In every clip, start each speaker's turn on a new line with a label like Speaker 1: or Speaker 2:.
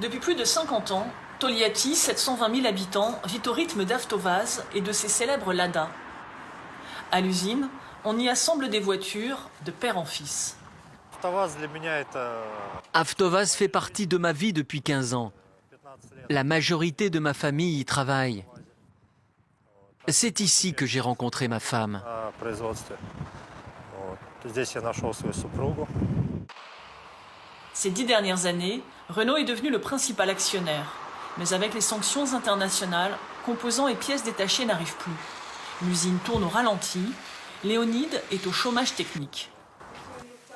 Speaker 1: Depuis plus de 50 ans, Togliatti, 720 000 habitants, vit au rythme d'Avtovaz et de ses célèbres Lada. À l'usine, on y assemble des voitures de père en fils.
Speaker 2: Avtovaz fait partie de ma vie depuis 15 ans. La majorité de ma famille y travaille. C'est ici que j'ai rencontré ma femme.
Speaker 1: Ces 10 dernières années, Renault est devenu le principal actionnaire. Mais avec les sanctions internationales, composants et pièces détachées n'arrivent plus. L'usine tourne au ralenti. Léonide est au chômage technique.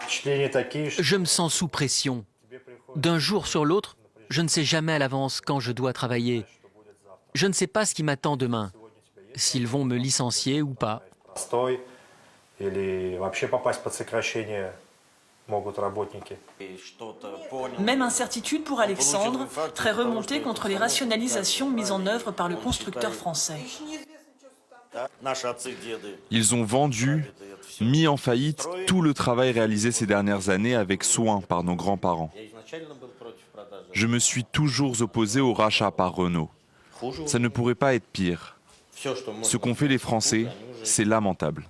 Speaker 2: Je me sens sous pression. D'un jour sur l'autre, je ne sais jamais à l'avance quand je dois travailler. Je ne sais pas ce qui m'attend demain, s'ils vont me licencier ou pas.
Speaker 1: Même incertitude pour Alexandre, très remonté contre les rationalisations mises en œuvre par le constructeur français.
Speaker 3: Ils ont vendu, mis en faillite tout le travail réalisé ces dernières années avec soin par nos grands-parents. Je me suis toujours opposé au rachat par Renault. Ça ne pourrait pas être pire. Ce qu'ont fait les Français, c'est lamentable.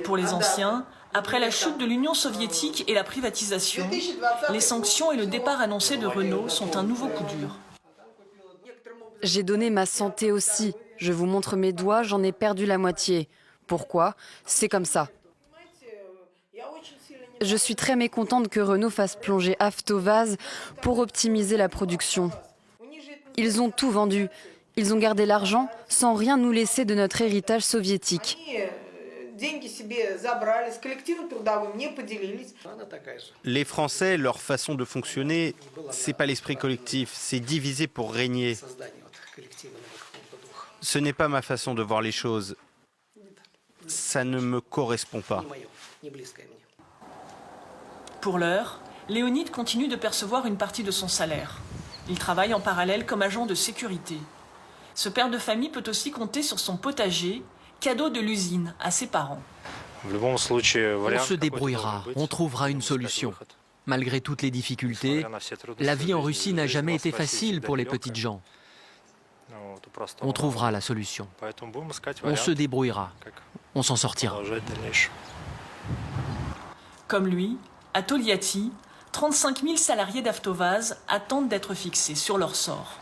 Speaker 1: Pour les anciens, après la chute de l'Union soviétique et la privatisation, les sanctions et le départ annoncé de Renault sont un nouveau coup dur.
Speaker 4: J'ai donné ma santé aussi. Je vous montre mes doigts, j'en ai perdu la moitié. Pourquoi? C'est comme ça. Je suis très mécontente que Renault fasse plonger Avtovaz pour optimiser la production. Ils ont tout vendu. Ils ont gardé l'argent sans rien nous laisser de notre héritage soviétique.
Speaker 5: Les Français, leur façon de fonctionner, c'est pas l'esprit collectif, c'est diviser pour régner. Ce n'est pas ma façon de voir les choses. Ça ne me correspond pas.
Speaker 1: Pour l'heure, Léonide continue de percevoir une partie de son salaire. Il travaille en parallèle comme agent de sécurité. Ce père de famille peut aussi compter sur son potager, cadeau de l'usine à ses parents.
Speaker 2: On se débrouillera, on trouvera une solution. Malgré toutes les difficultés, la vie en Russie n'a jamais été facile pour les petites gens. On trouvera la solution. On se débrouillera. On s'en sortira.
Speaker 1: Comme lui, à Togliatti, 35 000 salariés d'Avtovaz attendent d'être fixés sur leur sort.